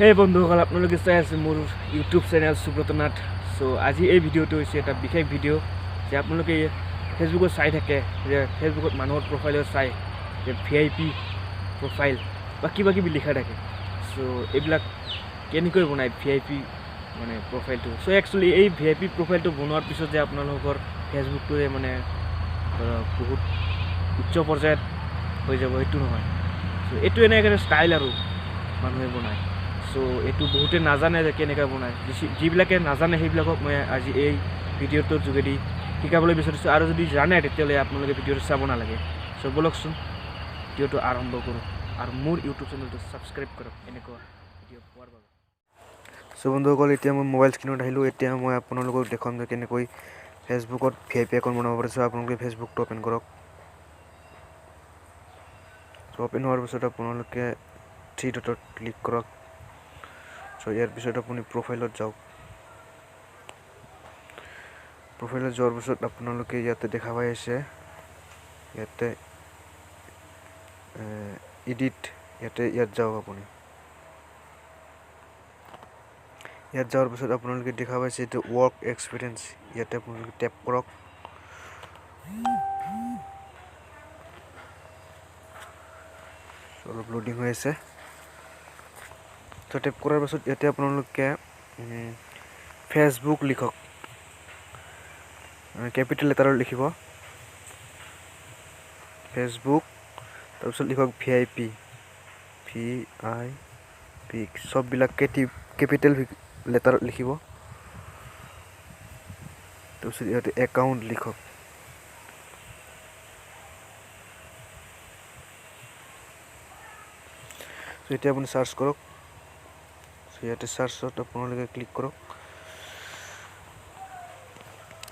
Hey বন্ধুসকল আপোনালোকে চাই আছে মোৰ YouTube channel Subrata Nath. So আজি এই ভিডিওটো হৈছে এটা বিশেষ ভিডিও যে আপোনালোকে ফেসবুকত চাই থাকে যে ফেসবুকত মানুহৰ প্ৰফাইলত চাই যে ভিআইপি প্ৰফাইল বা কিবা কিবি লিখা থাকে। সো এইবিলাক কেনেকৈ বনায় ভিআইপি মানে প্ৰফাইলটো। সো একচুৱেলি এই ভিআইপি প্ৰফাইলটো বনোৱাৰ পিছত যে আপোনালোকৰ ফেসবুকটোৱে মানে বহুত উচ্চ পৰ্যায়ত হৈ যাব সেইটো নহয়। সো এইটো এনে এটা ষ্টাইল আৰু মানুহে বনায়। সো এইটো বহুতে নাজানে যে কেনেকৈ বনায়। যিবিলাকে নাজানে সেইবিলাকক মই আজি এই ভিডিঅ'টোৰ যোগেদি শিকাবলৈ বিচাৰিছোঁ। আৰু যদি জানে তেতিয়াহ'লে আপোনালোকে ভিডিঅ'টো চাব নালাগে। সো ব'লকচোন ভিডিঅ'টো আৰম্ভ কৰোঁ আৰু মোৰ ইউটিউব চেনেলটো ছাবস্ক্ৰাইব কৰক এনেকুৱা ভিডিঅ' পোৱাৰ বাবে। সো বন্ধুসকল এতিয়া মই মোবাইল স্ক্ৰীণত আহিলোঁ। এতিয়া মই আপোনালোকক দেখুৱাম যে কেনেকৈ ফেচবুকত ভিআইপি একাউণ্ট বনাব পাৰিছোঁ। আপোনালোকে ফেচবুকটো অ'পেন কৰক। সো অ'পেন হোৱাৰ পিছত আপোনালোকে থ্ৰী ডটত ক্লিক কৰক। সো ইয়াৰ পিছত আপুনি প্ৰফাইলত যাওক। প্ৰফাইলত যোৱাৰ পিছত আপোনালোকে ইয়াতে দেখা পাই আছে ইয়াতে এডিট ইয়াত যাওক। আপুনি ইয়াত যাওয়ার পিছত আপোনালোকে দেখা পাইছে এইটো ওয়ার্ক এক্সপিরিয়েন্স। ইয়াতে আপোনালোকে ট্যাপ কৰক। অলপ লোডিং হৈ আছে। তো ট্যাপ কৰাৰ পাছত ইয়াতে আপোনালোকে ফেসবুক লিখক, কেপিটেল লেটাৰত লিখিব ফেসবুক। তাৰপিছত লিখক ভিআইপি, VIP সববিলাক কেপিটেল লেটাৰত লিখিব। তাৰপিছত ইয়াতে একাউণ্ট লিখক। সো এতিয়া আপুনি সাৰ্চ কৰক। সো ইয়াতে সাৰ্চত আপোনালোকে ক্লিক কৰক।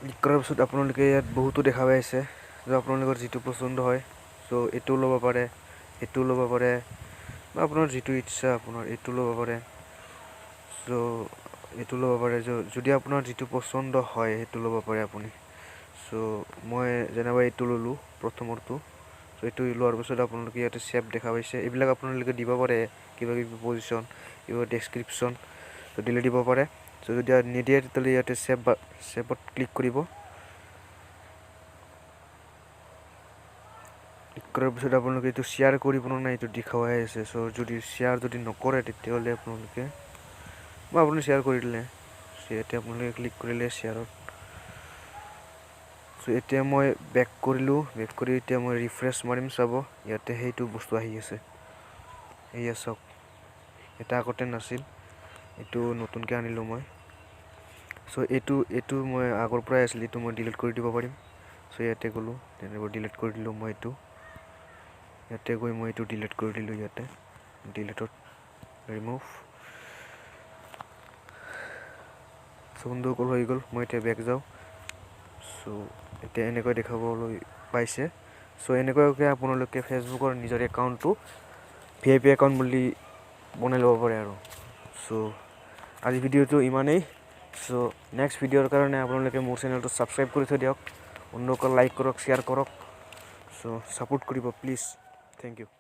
ক্লিক কৰাৰ পিছত আপোনালোকে ইয়াত বহুতো দেখা পাই আছে যে আপোনালোকৰ যিটো পছন্দ হয়। সো এইটো ল'ব পাৰে, এইটো ল'ব পাৰে, বা আপোনাৰ যিটো ইচ্ছা আপোনাৰ এইটো ল'ব পাৰে। সো এইটো ল'ব পাৰে, যদি আপোনাৰ যিটো পছন্দ হয় সেইটো ল'ব পাৰে আপুনি। সো মই যেনিবা এইটো ল'লোঁ প্ৰথমৰটো। সো এইটো লোৱাৰ পিছত আপোনালোকে ইয়াতে সেভ দেখা পাইছে। এইবিলাক আপোনালোকে দিব পাৰে কিবা কিবি পজিশ্যন, কিবা ডেছক্ৰিপশ্যন দিলে দিব পাৰে। সো যদি নিদিয়ে তেতিয়াহ'লে ইয়াতে সেভত ক্লিক কৰিব। ক্লিক কৰাৰ পিছত আপোনালোকে এইটো শ্বেয়াৰ কৰিব নাই এইটো দেখাই আছে। সো যদি শ্বেয়াৰ যদি নকৰে তেতিয়াহ'লে আপোনালোকে বা আপুনি শ্বেয়াৰ কৰি দিলে ইয়াতে আপোনালোকে ক্লিক কৰিলে শ্বেয়াৰত। সো এতিয়া মই বেক কৰিলোঁ। বেক কৰি এতিয়া মই ৰিফ্ৰেছ মাৰিম, চাব ইয়াতে সেইটো বস্তু আহি আছে। এয়া চাওক, এটা আগতে নাছিল, এইটো নতুনকৈ আনিলোঁ মই। সো এইটো মই আগৰ পৰাই আছিল, এইটো মই ডিলিট কৰি দিব পাৰিম। সো ইয়াতে গ'লোঁ, তেনেকৈ ডিলিট কৰি দিলোঁ মই এইটো। ইয়াতে গৈ মই এইটো ডিলিট কৰি দিলোঁ। ইয়াতে ডিলিটত ৰিমুভ। সো বন্ধুসকল হৈ গ'ল। মই এতিয়া বেক যাওঁ। সো এতিয়া এনেকৈ দেখাবলৈ পাইছে। সো এনেকুৱাকৈ আপোনালোকে ফেচবুকৰ নিজৰ একাউণ্টটো ভিআইপি একাউণ্ট বুলি বনাই ল'ব পাৰে আৰু। সো আজি ভিডিঅ'টো ইমানেই। সো নেক্সট ভিডিঅ'ৰ কাৰণে আপোনালোকে মোৰ চেনেলটো ছাবস্ক্ৰাইব কৰি থৈ দিয়ক। অন্যসকল লাইক কৰক, শ্বেয়াৰ কৰক। সো ছাপোৰ্ট কৰিব প্লিজ। Thank U.